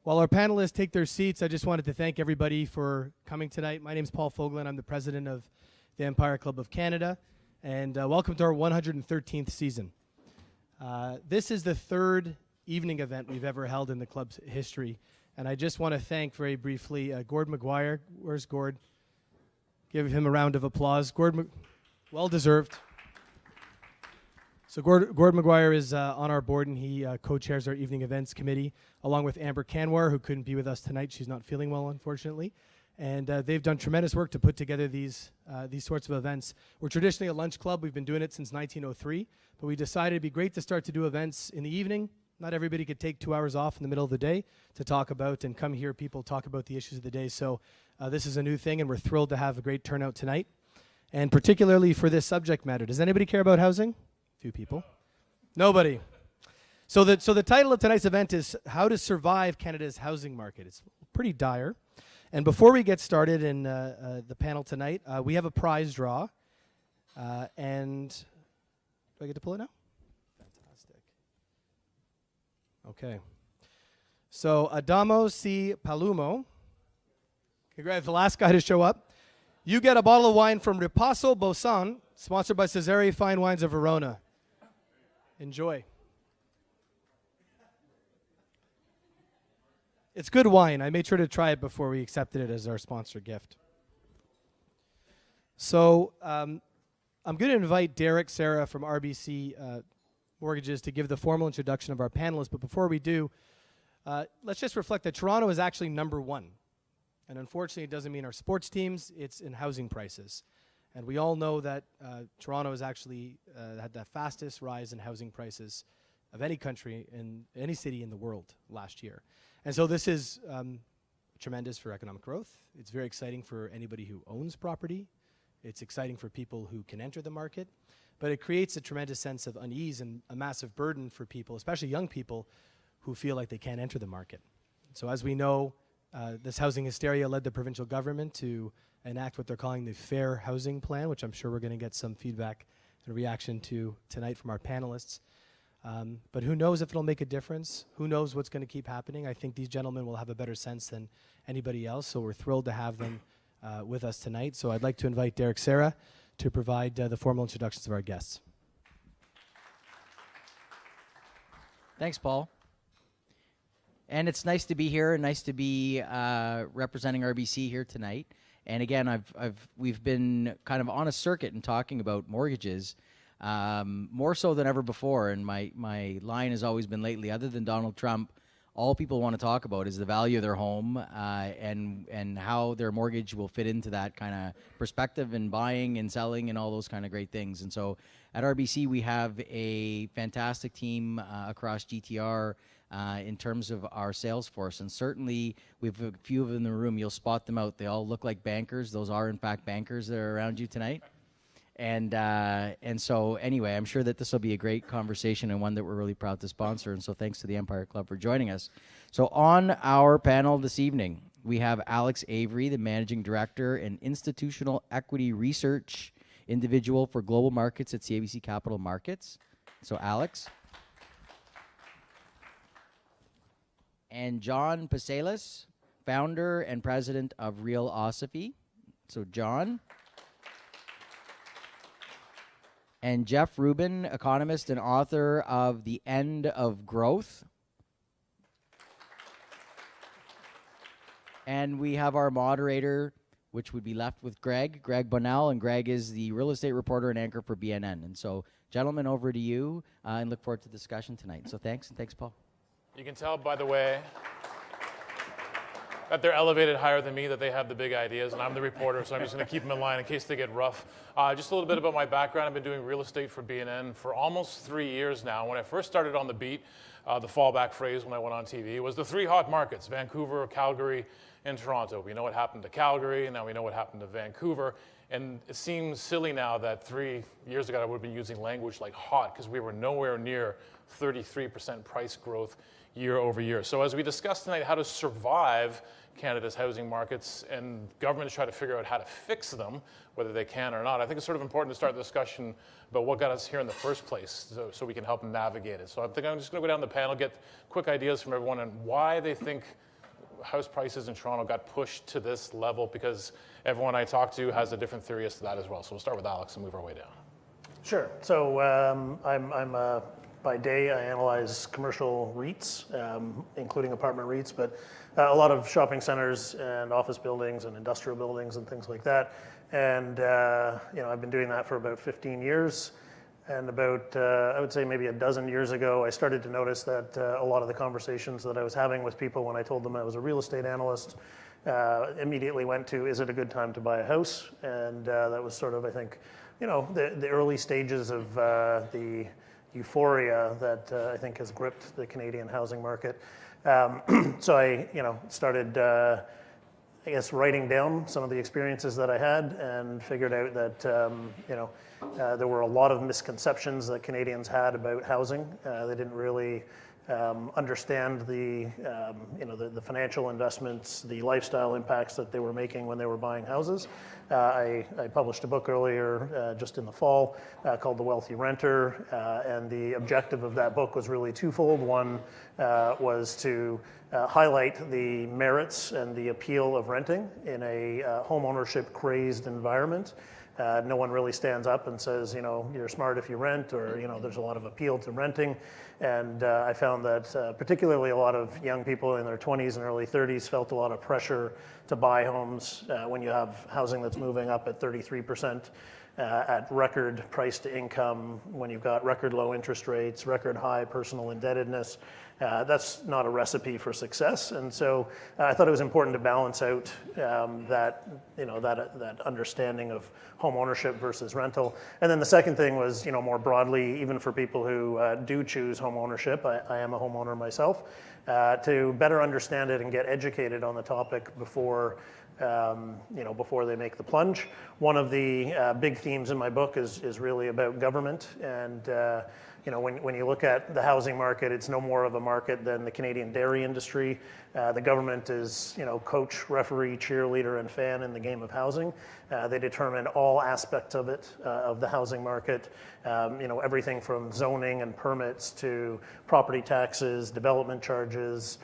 While our panelists take their seats, I just wanted to thank everybody for coming tonight. My name is Paul Foglin. I'm the president of the Empire Club of Canada, and welcome to our 113th season. This is the third evening event we've ever held in the club's history, and I just want to thank very briefly Gord McGuire. Where's Gord? Give him a round of applause. Well deserved. So Gord McGuire is on our board, and he co-chairs our evening events committee, along with Amber Canwar, who couldn't be with us tonight. She's not feeling well, unfortunately. And they've done tremendous work to put together these sorts of events. We're traditionally a lunch club. We've been doing it since 1903, but we decided it'd be great to start to do events in the evening. Not everybody could take 2 hours off in the middle of the day to talk about and come hear people talk about the issues of the day. So this is a new thing, and we're thrilled to have a great turnout tonight, and particularly for this subject matter. Does anybody care about housing? Few people. Nobody. So the title of tonight's event is How to Survive Canada's Housing Market. It's pretty dire. And before we get started in the panel tonight, we have a prize draw. And do I get to pull it now? Fantastic. Okay. So Adamo C. Palumo, congrats, the last guy to show up. You get a bottle of wine from Ripasso Bosan, sponsored by Cesare Fine Wines of Verona. Enjoy. It's good wine. I made sure to try it before we accepted it as our sponsor gift. So I'm going to invite Derek Serra from RBC Mortgages to give the formal introduction of our panelists. But before we do, let's just reflect that Toronto is actually number one. And unfortunately, it doesn't mean our sports teams. It's in housing prices. And we all know that Toronto has actually had the fastest rise in housing prices of any country in any city in the world last year. And so this is tremendous for economic growth. It's very exciting for anybody who owns property. It's exciting for people who can enter the market. But it creates a tremendous sense of unease and a massive burden for people, especially young people, who feel like they can't enter the market. So as we know, this housing hysteria led the provincial government to enact what they're calling the Fair Housing Plan, which I'm sure we're going to get some feedback and reaction to tonight from our panelists. But who knows if it'll make a difference? Who knows what's going to keep happening? I think these gentlemen will have a better sense than anybody else, so we're thrilled to have them with us tonight. So I'd like to invite Derek Serra to provide the formal introductions of our guests. Thanks, Paul. And it's nice to be here and nice to be representing RBC here tonight. And again, we've been kind of on a circuit and talking about mortgages more so than ever before. And my line has always been lately, other than Donald Trump, all people want to talk about is the value of their home and how their mortgage will fit into that kind of perspective and buying and selling and all those kind of great things. And so at RBC, we have a fantastic team across GTR in terms of our sales force. And certainly we have a few of them in the room. You'll spot them out. They all look like bankers. Those are, in fact, bankers that are around you tonight. And so anyway, I'm sure that this will be a great conversation and one that we're really proud to sponsor. And so thanks to the Empire Club for joining us. So on our panel this evening, we have Alex Avery, the Managing Director and Institutional Equity Research Individual for Global Markets at CIBC Capital Markets. So Alex. And John Pasalis, Founder and President of Realosophy. So John. And Jeff Rubin, economist and author of The End of Growth. And we have our moderator, which would be left with Greg Bonnell, and Greg is the real estate reporter and anchor for BNN. And so, gentlemen, over to you, and look forward to the discussion tonight. So thanks, and thanks, Paul. You can tell, by the way, that they're elevated higher than me, that they have the big ideas, and I'm the reporter, so I'm just going to keep them in line in case they get rough. Just a little bit about my background. I've been doing real estate for BNN for almost 3 years now. When I first started on the beat, the fallback phrase when I went on TV was the three hot markets, Vancouver, Calgary, and Toronto. We know what happened to Calgary, and now we know what happened to Vancouver. And it seems silly now that 3 years ago I would have been using language like hot, because we were nowhere near 33% price growth year over year. So as we discuss tonight how to survive Canada's housing markets and governments try to figure out how to fix them, whether they can or not, I think it's sort of important to start the discussion about what got us here in the first place so we can help navigate it. So I think I'm just going to go down the panel, get quick ideas from everyone on why they think house prices in Toronto got pushed to this level? Because everyone I talk to has a different theory as to that as well. So we'll start with Alex and move our way down. Sure. So I'm by day, I analyze commercial REITs, including apartment REITs, but a lot of shopping centers and office buildings and industrial buildings and things like that. And I've been doing that for about 15 years. And about, I would say maybe a dozen years ago, I started to notice that a lot of the conversations that I was having with people when I told them I was a real estate analyst immediately went to, is it a good time to buy a house? And that was sort of, I think, the early stages of the euphoria that I think has gripped the Canadian housing market. So I, started, I guess, writing down some of the experiences that I had and figured out that, there were a lot of misconceptions that Canadians had about housing. They didn't really understand the financial investments, the lifestyle impacts that they were making when they were buying houses. I published a book earlier, just in the fall, called The Wealthy Renter, and the objective of that book was really twofold. One was to highlight the merits and the appeal of renting in a home ownership crazed environment. No one really stands up and says, you're smart if you rent, or, there's a lot of appeal to renting. And I found that particularly a lot of young people in their 20s and early 30s felt a lot of pressure to buy homes when you have housing that's moving up at 33%, at record price to income, when you've got record low interest rates, record high personal indebtedness. That's not a recipe for success. And so I thought it was important to balance out that understanding of home ownership versus rental. And then the second thing was, more broadly, even for people who do choose home ownership, I am a homeowner myself, to better understand it and get educated on the topic before they make the plunge. One of the big themes in my book is really about government. And when you look at the housing market, it's no more of a market than the Canadian dairy industry. The government is, coach, referee, cheerleader, and fan in the game of housing. They determine all aspects of it, of the housing market. Everything from zoning and permits to property taxes, development charges,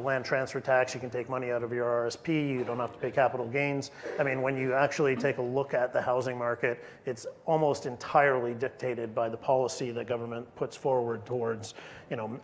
land transfer tax. You can take money out of your RSP. You don't have to pay capital gains. I mean, when you actually take a look at the housing market, it's almost entirely dictated by the policy that government puts forward towards,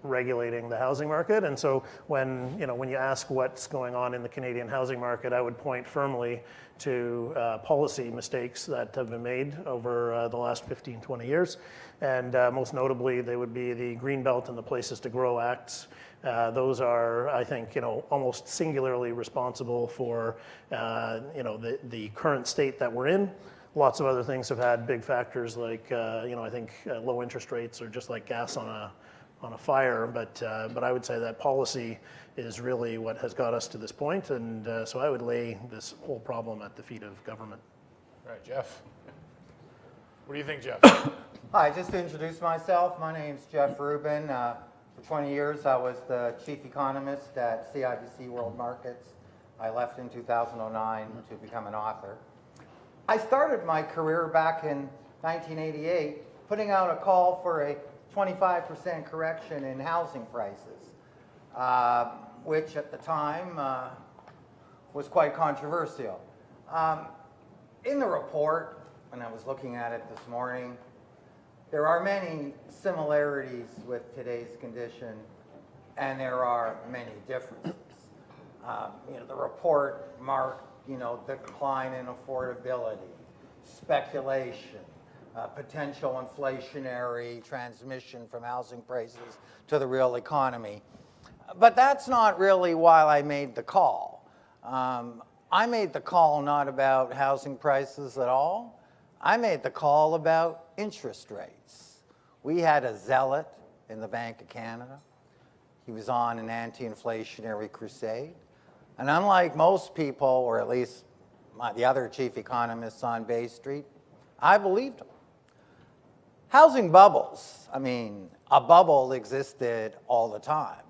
regulating the housing market. And so when you ask what's going on in the Canadian housing market, I would point firmly to policy mistakes that have been made over the last 15, 20 years. And most notably, they would be the Greenbelt and the Places to Grow Acts. Those are, I think, almost singularly responsible for, the current state that we're in. Lots of other things have had big factors like, I think low interest rates are just like gas on a fire. But I would say that policy is really what has got us to this point. And so I would lay this whole problem at the feet of government. All right, Jeff. What do you think, Jeff? Hi, just to introduce myself, my name's Jeff Rubin. For 20 years, I was the chief economist at CIBC World Markets. I left in 2009 to become an author. I started my career back in 1988, putting out a call for a 25% correction in housing prices, which at the time was quite controversial. In the report, when I was looking at it this morning, there are many similarities with today's condition, and there are many differences. The report marked, decline in affordability, speculation, potential inflationary transmission from housing prices to the real economy. But that's not really why I made the call. I made the call not about housing prices at all. I made the call about interest rates. We had a zealot in the Bank of Canada. He was on an anti-inflationary crusade. And unlike most people, or at least the other chief economists on Bay Street, I believed him. Housing bubbles. I mean, a bubble existed all the time.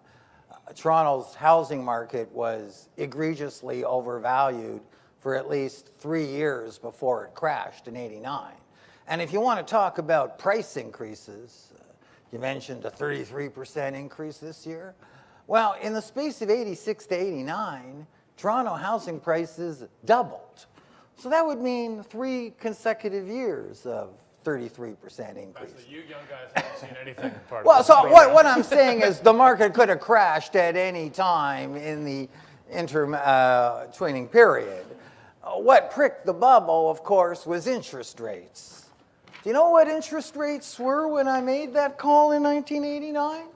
Toronto's housing market was egregiously overvalued for at least 3 years before it crashed in '89. And if you want to talk about price increases, you mentioned a 33% increase this year. Well, in the space of 86 to 89, Toronto housing prices doubled. So that would mean 3 consecutive years of 33% increase. So you young guys haven't seen anything part of Well, this so program. what I'm saying is the market could have crashed at any time in the intervening period. What pricked the bubble, of course, was interest rates. Do you know what interest rates were when I made that call in 1989?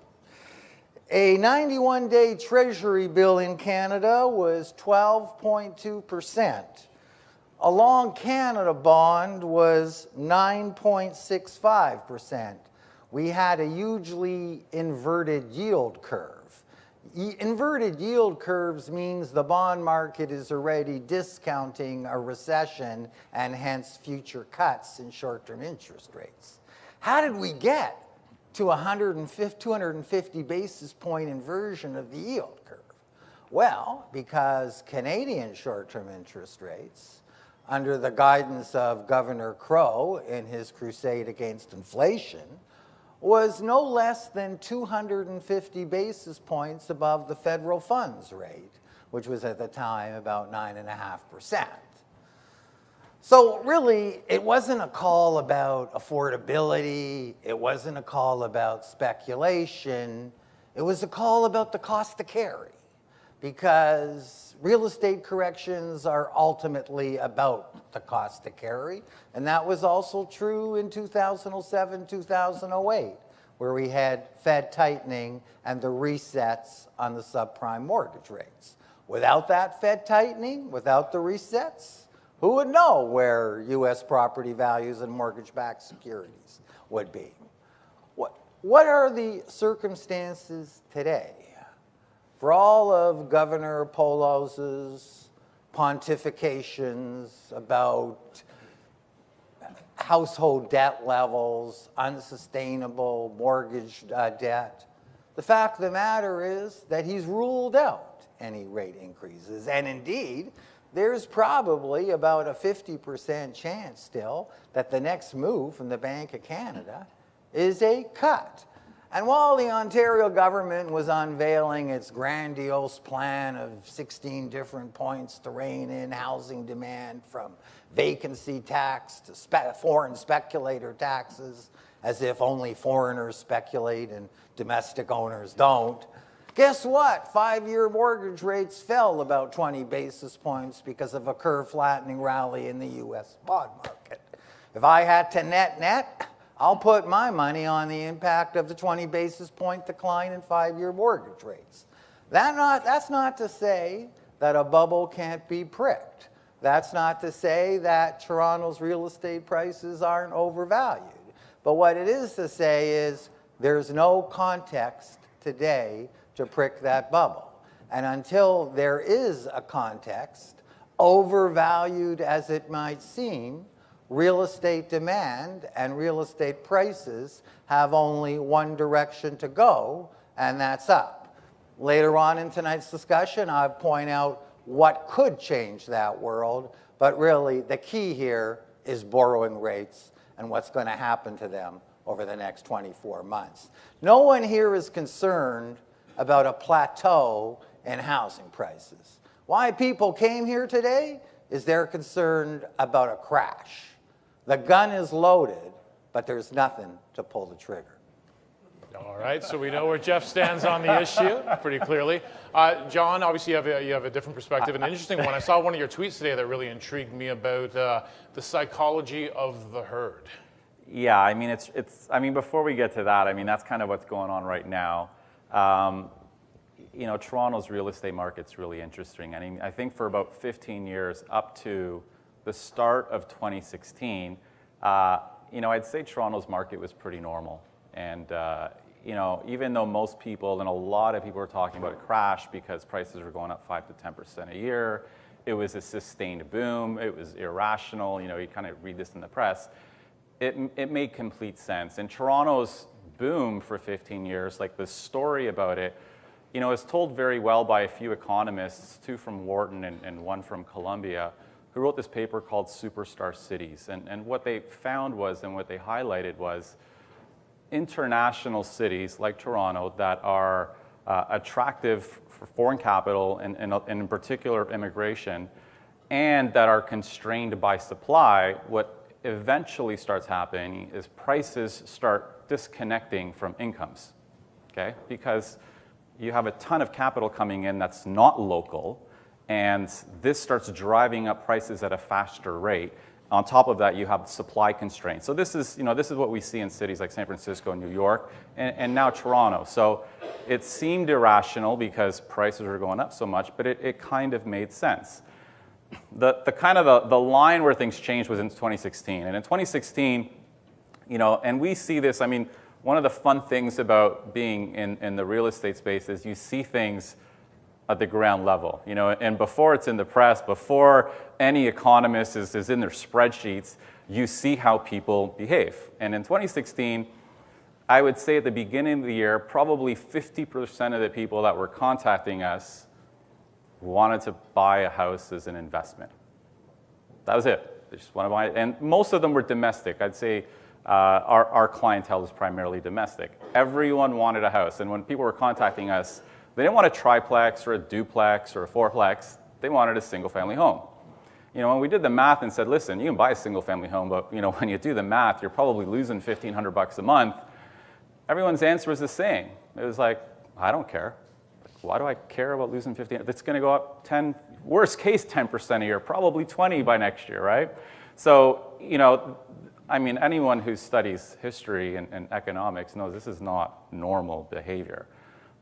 A 91-day Treasury bill in Canada was 12.2%. A long Canada bond was 9.65%. We had a hugely inverted yield curve. Inverted yield curves means the bond market is already discounting a recession and hence future cuts in short-term interest rates. How did we get to 250 basis point inversion of the yield curve? Well, because Canadian short-term interest rates, under the guidance of Governor Crow in his crusade against inflation, was no less than 250 basis points above the federal funds rate, which was at the time about 9.5%. So really, it wasn't a call about affordability, it wasn't a call about speculation, it was a call about the cost to carry, because real estate corrections are ultimately about the cost to carry, and that was also true in 2007, 2008, where we had Fed tightening and the resets on the subprime mortgage rates. Without that Fed tightening, without the resets, who would know where U.S. property values and mortgage-backed securities would be? What are the circumstances today? For all of Governor Polos's pontifications about household debt levels, unsustainable mortgage debt, the fact of the matter is that he's ruled out any rate increases. And indeed, there's probably about a 50% chance still that the next move from the Bank of Canada is a cut. And while the Ontario government was unveiling its grandiose plan of 16 different points to rein in housing demand, from vacancy tax to foreign speculator taxes, as if only foreigners speculate and domestic owners don't, guess what? 5-year mortgage rates fell about 20 basis points because of a curve flattening rally in the U.S. bond market. If I had to net, I'll put my money on the impact of the 20 basis point decline in 5-year mortgage rates. That's not to say that a bubble can't be pricked. That's not to say that Toronto's real estate prices aren't overvalued. But what it is to say is there's no context today to prick that bubble. And until there is a context, overvalued as it might seem, real estate demand and real estate prices have only one direction to go, and that's up. Later on in tonight's discussion, I'll point out what could change that world, but really the key here is borrowing rates and what's going to happen to them over the next 24 months. No one here is concerned about a plateau in housing prices. Why people came here today is they're concerned about a crash. The gun is loaded, but there's nothing to pull the trigger. All right, so we know where Jeff stands on the issue pretty clearly. John, obviously you have a different perspective, an interesting one. I saw one of your tweets today that really intrigued me about the psychology of the herd. Yeah, I mean, I mean, before we get to that, I mean, that's kind of what's going on right now. You know, Toronto's real estate market's really interesting. I mean, I think for about 15 years, up to the start of 2016, you know, I'd say Toronto's market was pretty normal. And, you know, even though most people and a lot of people were talking about a crash because prices were going up 5 to 10% a year, it was a sustained boom, it was irrational, you know, you kind of read this in the press. It made complete sense. And Toronto's boom for 15 years, like the story about it, you know, is told very well by a few economists, 2 from Wharton and 1 from Columbia, who wrote this paper called Superstar Cities. And what they found was, and what they highlighted was, international cities like Toronto that are attractive for foreign capital and in particular immigration, and that are constrained by supply, what eventually starts happening is prices start disconnecting from incomes, okay? Because you have a ton of capital coming in that's not local, and this starts driving up prices at a faster rate. On top of that, you have supply constraints. So this is what we see in cities like San Francisco, New York, and now Toronto. So it seemed irrational because prices were going up so much, but it kind of made sense. The line where things changed was in 2016. And in 2016, and we see this, I mean, one of the fun things about being in the real estate space is you see things at the ground level, and before it's in the press, before any economist is in their spreadsheets, you see how people behave. And in 2016, I would say at the beginning of the year, probably 50% of the people that were contacting us wanted to buy a house as an investment. That was it. They just want to buy it. And most of them were domestic. I'd say our clientele is primarily domestic. Everyone wanted a house. And when people were contacting us, they didn't want a triplex or a duplex or a fourplex. They wanted a single-family home. When we did the math and said, listen, you can buy a single-family home, but when you do the math, you're probably losing $1,500 a month. Everyone's answer was the same. It was like, I don't care. Why do I care about losing 15? It's going to go up 10, worst case 10% a year, probably 20 by next year, right? So, I mean, anyone who studies history and economics knows this is not normal behavior.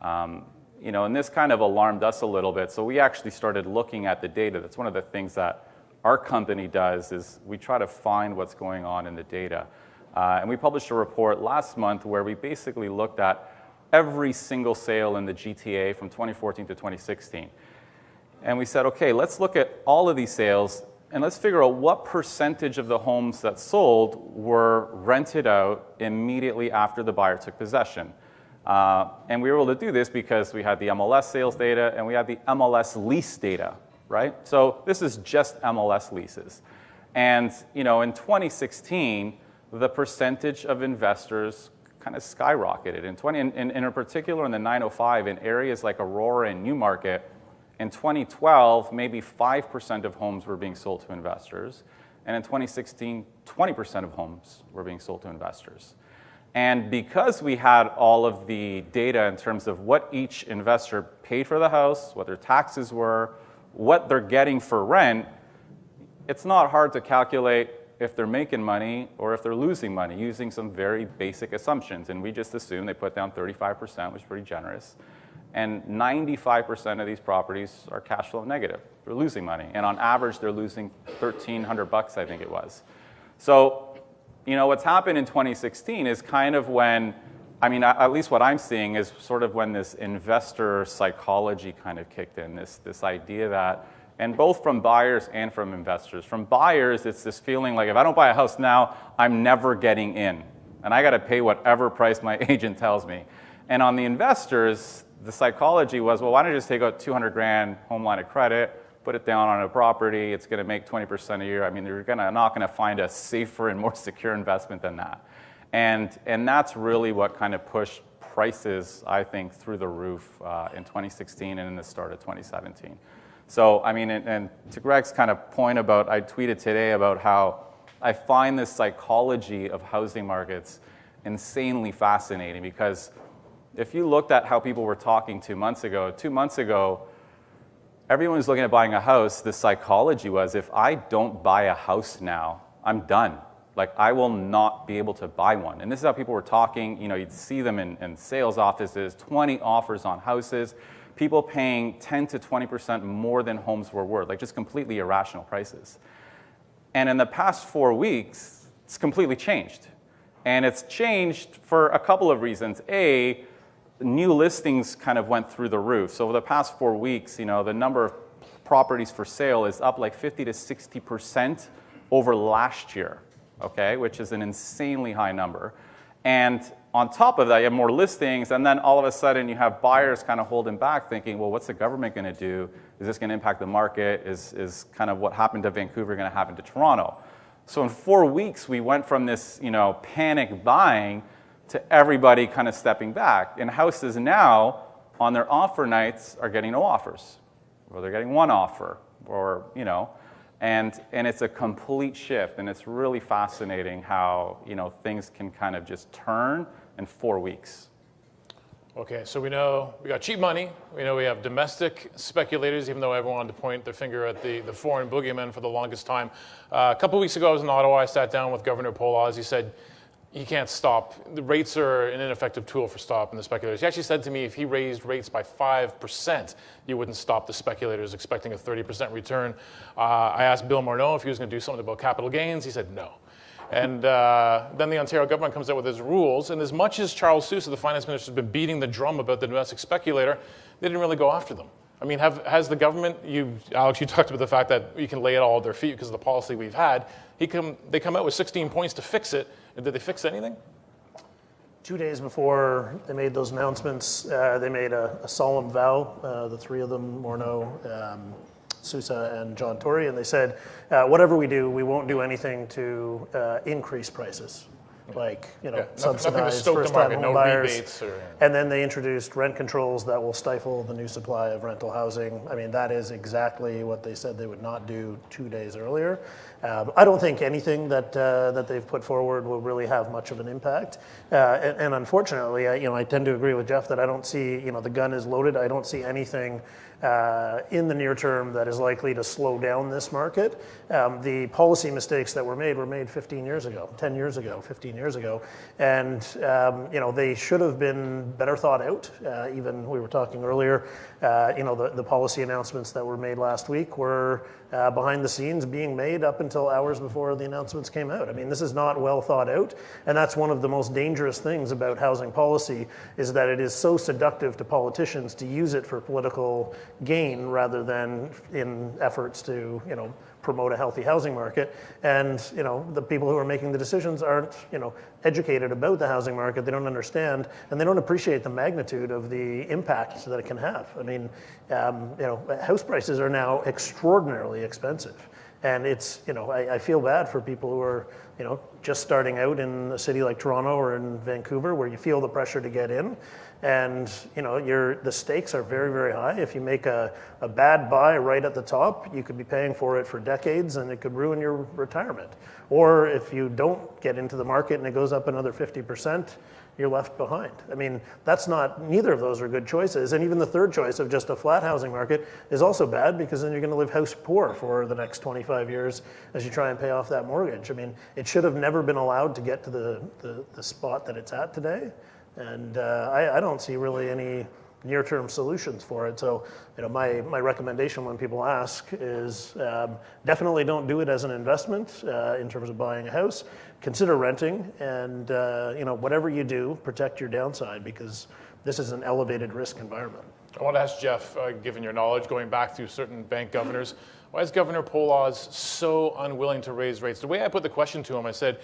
And this kind of alarmed us a little bit. So we actually started looking at the data. That's one of the things that our company does is we try to find what's going on in the data. And we published a report last month where we basically looked at every single sale in the GTA from 2014 to 2016. And we said, okay, let's look at all of these sales and let's figure out what percentage of the homes that sold were rented out immediately after the buyer took possession. And we were able to do this because we had the MLS sales data and we had the MLS lease data, right? So this is just MLS leases. And in 2016, the percentage of investors kind of skyrocketed. In particular in the 905, in areas like Aurora and Newmarket, in 2012, maybe 5% of homes were being sold to investors. And in 2016, 20% of homes were being sold to investors. And because we had all of the data in terms of what each investor paid for the house, what their taxes were, what they're getting for rent, it's not hard to calculate if they're making money or if they're losing money using some very basic assumptions. And we just assume they put down 35%, which is pretty generous. And 95% of these properties are cash flow negative. They're losing money. And on average, they're losing $1,300, I think it was. So, what's happened in 2016 is kind of when, at least what I'm seeing is sort of when this investor psychology kind of kicked in, this idea that, and both from buyers and from investors. From buyers, it's this feeling like if I don't buy a house now, I'm never getting in. And I got to pay whatever price my agent tells me. And on the investors, the psychology was, well, why don't you just take out $200,000 home line of credit, put it down on a property, it's going to make 20% a year. You're not going to find a safer and more secure investment than that. And that's really what kind of pushed prices, I think, through the roof in 2016 and in the start of 2017. So, and to Greg's kind of point about, I tweeted today about how I find this psychology of housing markets insanely fascinating because if you looked at how people were talking 2 months ago, everyone was looking at buying a house. The psychology was, if I don't buy a house now, I'm done. Like, I will not be able to buy one. And this is how people were talking. You'd see them in sales offices, 20 offers on houses, people paying 10 to 20% more than homes were worth, like just completely irrational prices. And in the past 4 weeks, it's completely changed. And it's changed for a couple of reasons. A, new listings kind of went through the roof. So over the past 4 weeks, the number of properties for sale is up like 50 to 60% over last year, okay, which is an insanely high number. And on top of that, you have more listings, and then all of a sudden you have buyers kind of holding back thinking, well, what's the government going to do? Is this going to impact the market? Is kind of what happened to Vancouver going to happen to Toronto? So in 4 weeks, we went from this, panic buying to everybody kind of stepping back. And houses now, on their offer nights are getting no offers, or they're getting one offer, or, you know, and it's a complete shift, and it's really fascinating how, you know, things can kind of just turn in 4 weeks. Okay, so we know we got cheap money. We know we have domestic speculators, even though everyone wanted to point their finger at the foreign boogeymen for the longest time. A couple of weeks ago, I was in Ottawa. I sat down with Governor Poloz. He said he can't stop. The rates are an ineffective tool for stopping the speculators. He actually said to me if he raised rates by 5%, you wouldn't stop the speculators expecting a 30% return. I asked Bill Morneau if he was going to do something about capital gains. He said no. And then the Ontario government comes out with its rules. And as much as Charles Sousa, the finance minister, has been beating the drum about the domestic speculator, they didn't really go after them. I mean, has the government, Alex, you talked about the fact that you can lay it all at their feet because of the policy we've had. They come out with 16 points to fix it. And did they fix anything? 2 days before they made those announcements, they made a solemn vow, the three of them, Morneau, Sousa, and John Tory, and they said, whatever we do, we won't do anything to increase prices, like, you know, subsidize first-time home buyers. And then they introduced rent controls that will stifle the new supply of rental housing. I mean, that is exactly what they said they would not do 2 days earlier. I don't think anything that they've put forward will really have much of an impact. And unfortunately, I tend to agree with Jeff that I don't see, the gun is loaded. I don't see anything in the near term that is likely to slow down this market. The policy mistakes that were made 15 years ago, 10 years ago, 15 years ago. And, they should have been better thought out. Even we were talking earlier, the policy announcements that were made last week were behind the scenes being made up until hours before the announcements came out. I mean, this is not well thought out. And that's one of the most dangerous things about housing policy is that it is so seductive to politicians to use it for political gain rather than in efforts to, promote a healthy housing market. And, the people who are making the decisions aren't, educated about the housing market. They don't understand, and they don't appreciate the magnitude of the impact that it can have. I mean, house prices are now extraordinarily expensive. And it's, I feel bad for people who are, just starting out in a city like Toronto or in Vancouver where you feel the pressure to get in. And, the stakes are very, very high. If you make a bad buy right at the top, you could be paying for it for decades and it could ruin your retirement. Or if you don't get into the market and it goes up another 50%, you're left behind. I mean, neither of those are good choices. And even the third choice of just a flat housing market is also bad because then you're going to live house poor for the next 25 years as you try and pay off that mortgage. I mean, it should have never been allowed to get to the spot that it's at today. And I don't see really any near-term solutions for it. So, my recommendation when people ask is definitely don't do it as an investment in terms of buying a house. Consider renting, and whatever you do, protect your downside because this is an elevated risk environment. I want to ask Jeff, given your knowledge, going back through certain bank governors, why is Governor Poloz so unwilling to raise rates? The way I put the question to him, I said,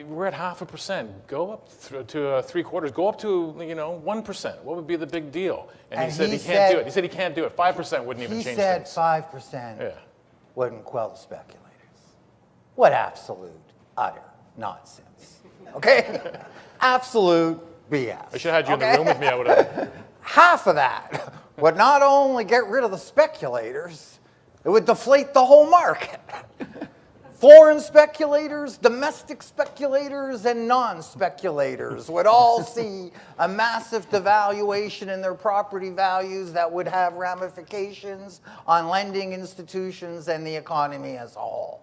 we're at 0.5%. Go up to 3/4. Go up to 1%. What would be the big deal? And he said he can't do it. He said he can't do it. 5% wouldn't even change things. He said 5% wouldn't quell the speculators. What absolute, utter nonsense. Okay? Absolute BS. I should have had you in the room with me. I would have. Half of that would not only get rid of the speculators, it would deflate the whole market. Foreign speculators, domestic speculators, and non-speculators would all see a massive devaluation in their property values that would have ramifications on lending institutions and the economy as a whole.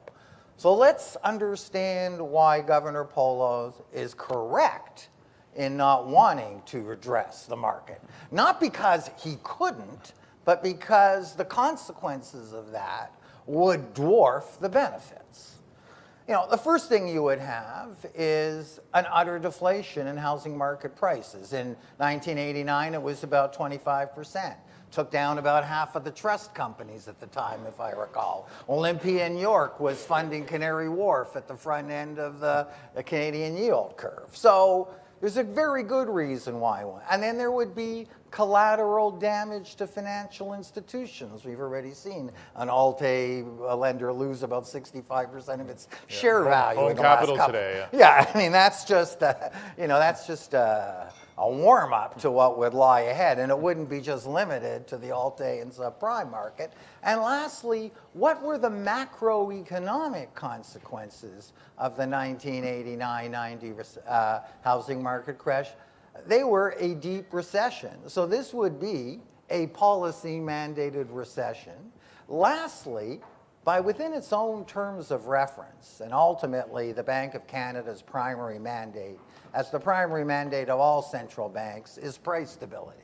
So let's understand why Governor Poloz is correct in not wanting to address the market. Not because he couldn't, but because the consequences of that would dwarf the benefits. The first thing you would have is an utter deflation in housing market prices. In 1989, it was about 25%. Took down about half of the trust companies at the time, if I recall. Olympia in York was funding Canary Wharf at the front end of the Canadian yield curve. So there's a very good reason why. And then there would be collateral damage to financial institutions. We've already seen an Alt-A lender lose about 65% of its share value Home in the Capital last couple. today, Yeah, I mean, that's just, that's just a warm-up to what would lie ahead, and it wouldn't be just limited to the Alt-A and subprime market. And lastly, what were the macroeconomic consequences of the 1989-90 housing market crash? They were a deep recession. So this would be a policy-mandated recession. Lastly, by within its own terms of reference, and ultimately the Bank of Canada's primary mandate, as the primary mandate of all central banks, is price stability.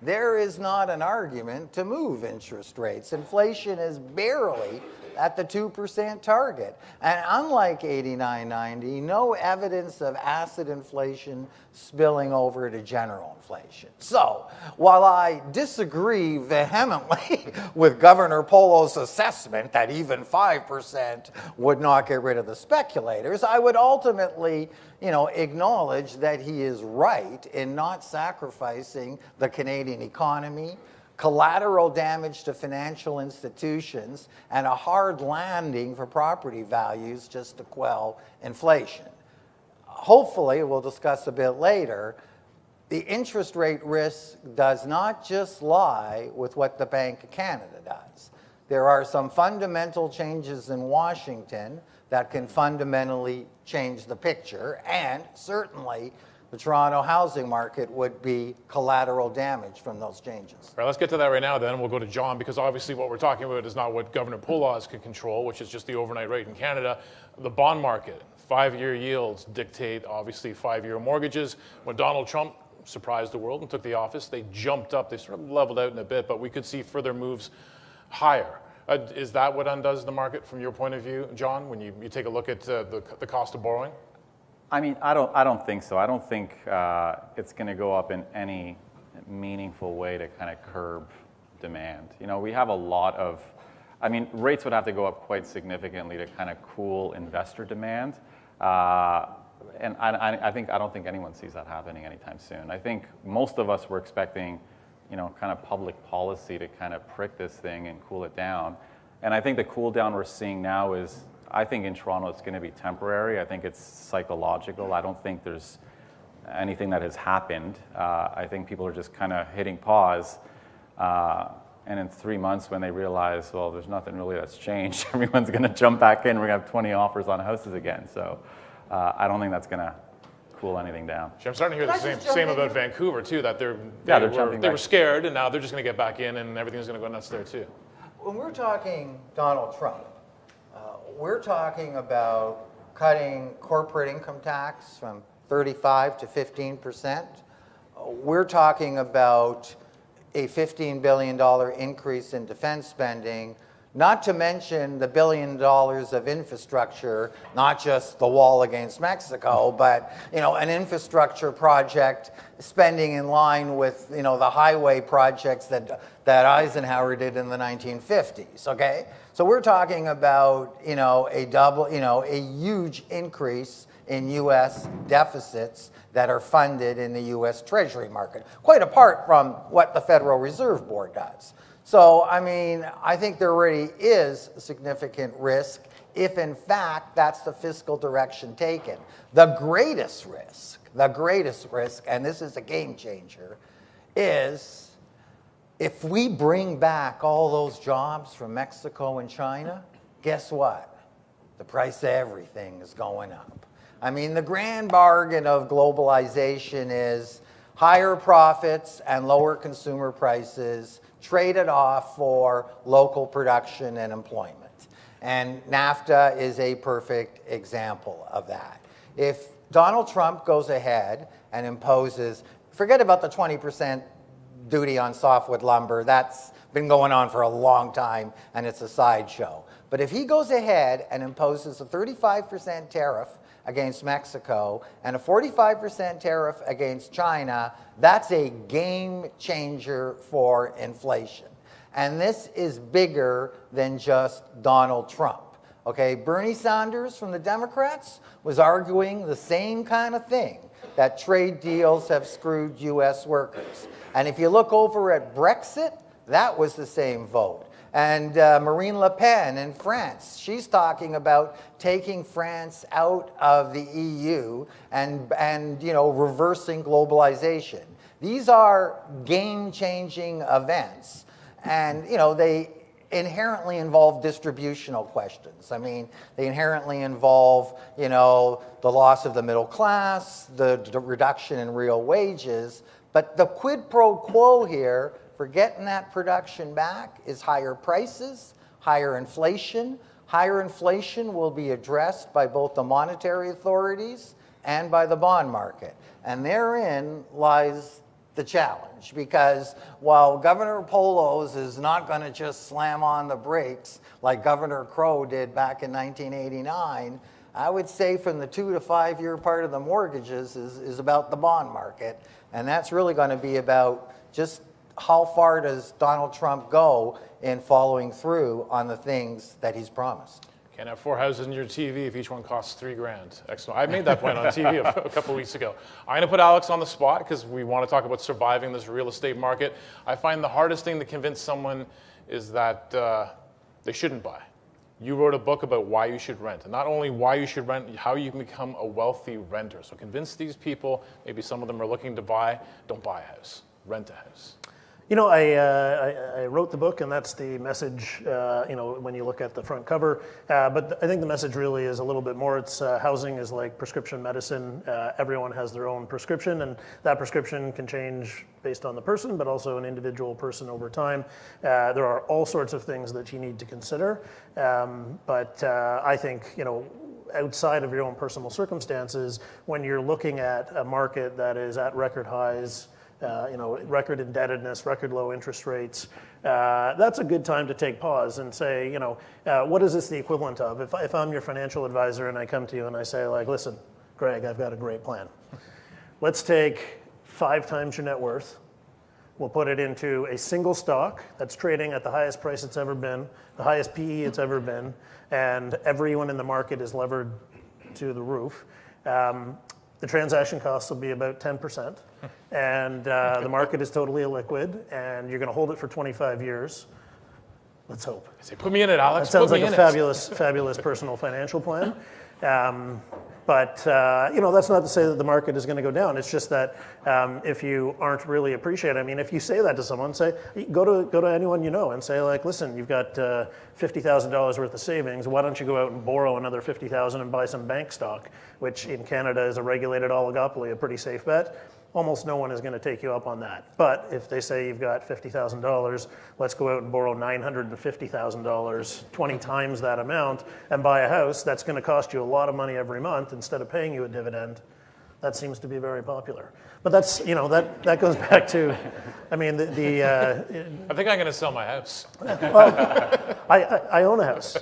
There is not an argument to move interest rates. Inflation is barely at the 2% target. And unlike 89-90, no evidence of acid inflation spilling over to general inflation. So, while I disagree vehemently with Governor Polo's assessment that even 5% would not get rid of the speculators, I would ultimately, acknowledge that he is right in not sacrificing the Canadian economy, collateral damage to financial institutions, and a hard landing for property values just to quell inflation. Hopefully, we'll discuss a bit later, the interest rate risk does not just lie with what the Bank of Canada does. There are some fundamental changes in Washington that can fundamentally change the picture, and certainly the Toronto housing market would be collateral damage from those changes. All right, let's get to that right now then. We'll go to John, because obviously what we're talking about is not what Governor Poloz can control, which is just the overnight rate in Canada. The bond market, 5-year yields dictate, obviously, 5-year mortgages. When Donald Trump surprised the world and took the office, they jumped up. They sort of leveled out in a bit, but we could see further moves higher. Is that what undoes the market from your point of view, John, when you take a look at the cost of borrowing? I mean, I don't think so. I don't think it's going to go up in any meaningful way to kind of curb demand. We have a lot of, rates would have to go up quite significantly to kind of cool investor demand. And I don't think anyone sees that happening anytime soon. I think most of us were expecting, kind of public policy to kind of prick this thing and cool it down. And I think the cool down we're seeing now is, I think in Toronto it's going to be temporary. I think it's psychological. I don't think there's anything that has happened. I think people are just kind of hitting pause. And in 3 months when they realize, well, there's nothing really that's changed, everyone's going to jump back in. We're going to have 20 offers on houses again. So I don't think that's going to cool anything down. I'm starting to hear the same about Vancouver too, that they were scared and now they're just going to get back in and everything's going to go nuts there too. When we're talking Donald Trump, we're talking about cutting corporate income tax from 35 to 15%. We're talking about a $15 billion increase in defense spending, not to mention the $1 billion of infrastructure, not just the wall against Mexico, but an infrastructure project spending in line with the highway projects that Eisenhower did in the 1950s. Okay, so we're talking about a huge increase in U.S. deficits that are funded in the U.S. Treasury market, quite apart from what the Federal Reserve Board does. So, I think there already is significant risk if, in fact, that's the fiscal direction taken. The greatest risk, and this is a game changer, is if we bring back all those jobs from Mexico and China, guess what? The price of everything is going up. The grand bargain of globalization is higher profits and lower consumer prices traded off for local production and employment. And NAFTA is a perfect example of that. If Donald Trump goes ahead and imposes, forget about the 20% duty on softwood lumber, that's been going on for a long time and it's a sideshow. But if he goes ahead and imposes a 35% tariff against Mexico and a 45% tariff against China, that's a game changer for inflation. And this is bigger than just Donald Trump. Okay, Bernie Sanders from the Democrats was arguing the same kind of thing. that trade deals have screwed U.S. workers. And if you look over at Brexit, that was the same vote. And Marine Le Pen in France, she's talking about taking France out of the EU and you know, reversing globalization. These are game-changing events, and you know, they inherently involve distributional questions. I mean, they inherently involve, you know, the loss of the middle class, the reduction in real wages, but the quid pro quo here for getting that production back is higher prices, higher inflation. Higher inflation will be addressed by both the monetary authorities and by the bond market. And therein lies the challenge, because while Governor Polos is not going to just slam on the brakes like Governor Crow did back in 1989, I would say from the 2 to 5 year part of the mortgages is about the bond market. And that's really going to be about just how far does Donald Trump go in following through on the things that he's promised. Can't have 4 houses in your TV if each one costs $3,000. Excellent. I made that point on TV a couple of weeks ago. I'm going to put Alex on the spot because we want to talk about surviving this real estate market. I find the hardest thing to convince someone is that they shouldn't buy. You wrote a book about why you should rent, and not only why you should rent, how you can become a wealthy renter. So convince these people, maybe some of them are looking to buy, don't buy a house, rent a house. You know, I wrote the book, and that's the message, you know, when you look at the front cover. But I think the message really is a little bit more. It's housing is like prescription medicine. Everyone has their own prescription, and that prescription can change based on the person, but also an individual person over time. There are all sorts of things that you need to consider. But I think, you know, outside of your own personal circumstances, when you're looking at a market that is at record highs, you know, record indebtedness, record low interest rates, that's a good time to take pause and say, you know, what is this the equivalent of? If I'm your financial advisor and I come to you and I say, like, listen, Greg, I've got a great plan. Let's take 5 times your net worth. We'll put it into a single stock that's trading at the highest price it's ever been, the highest PE it's ever been, and everyone in the market is levered to the roof. The transaction costs will be about 10%, and the market is totally illiquid, and you're going to hold it for 25 years. Let's hope. I say, put me in it, Alex. That sounds Put me like a in fabulous, fabulous personal financial plan. But you know, that's not to say that the market is going to go down. It's just that if you aren't really appreciated, I mean, if you say that to someone, say, go to anyone you know and say, like, listen, you've got $50,000 worth of savings. Why don't you go out and borrow another $50,000 and buy some bank stock, which in Canada is a regulated oligopoly, a pretty safe bet. Almost no one is going to take you up on that. But if they say you've got $50,000, let's go out and borrow $950,000, 20 times that amount, and buy a house that's going to cost you a lot of money every month instead of paying you a dividend. That seems to be very popular. But that's, you know, that goes back to, I mean, I think I'm going to sell my house. well, I own a house.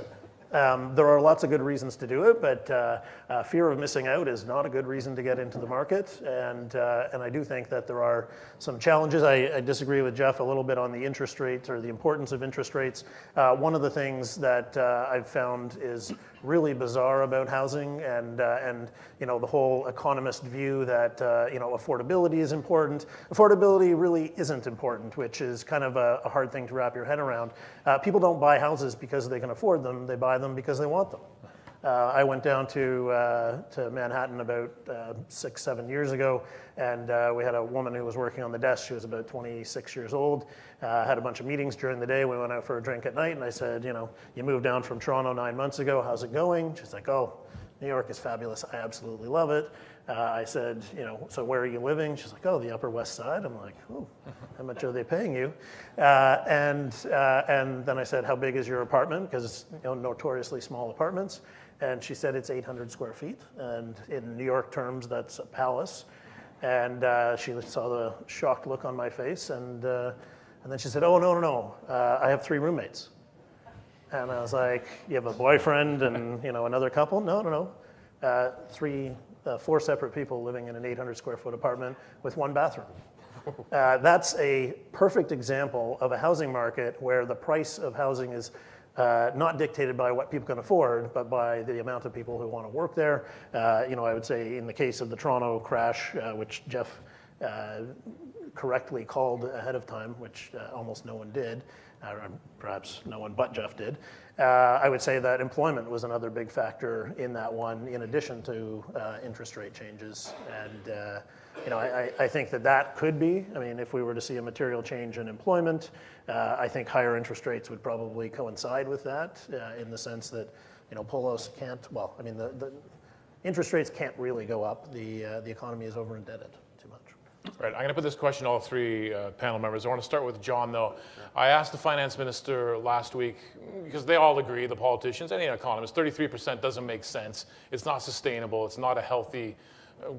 There are lots of good reasons to do it, but fear of missing out is not a good reason to get into the market. And I do think that there are some challenges. I disagree with Jeff a little bit on the interest rates or the importance of interest rates. One of the things that I've found is really bizarre about housing and you know, the whole economist view that you know, affordability is important. Affordability really isn't important, which is kind of a hard thing to wrap your head around. People don't buy houses because they can afford them. They buy them because they want them. I went down to Manhattan about 6-7 years ago, and we had a woman who was working on the desk. She was about 26 years old, had a bunch of meetings during the day. We went out for a drink at night, and I said, you know, you moved down from Toronto 9 months ago. How's it going? She's like, oh, New York is fabulous. I absolutely love it. I said, you know, so where are you living? She's like, oh, the Upper West Side. I'm like, oh, how much are they paying you? And then I said, how big is your apartment? Because it's, you know, notoriously small apartments. And she said it's 800 square feet. And in New York terms, that's a palace. And she saw the shocked look on my face. And then she said, oh, no. I have 3 roommates. And I was like, you have a boyfriend and, you know, another couple? No. 4 separate people living in an 800 square foot apartment with 1 bathroom. That's a perfect example of a housing market where the price of housing is not dictated by what people can afford, but by the amount of people who want to work there. I would say in the case of the Toronto crash, which Jeff correctly called ahead of time, which almost no one did, perhaps no one but Jeff did, I would say that employment was another big factor in that one, in addition to interest rate changes. And I think that could be, if we were to see a material change in employment, I think higher interest rates would probably coincide with that, in the sense that, Polos can't, the interest rates can't really go up. The economy is over indebted too much. Right, I'm going to put this question to all three panel members. I want to start with John, though. I asked the finance minister last week, because they all agree, the politicians, any economist, 33% doesn't make sense. It's not sustainable. It's not a healthy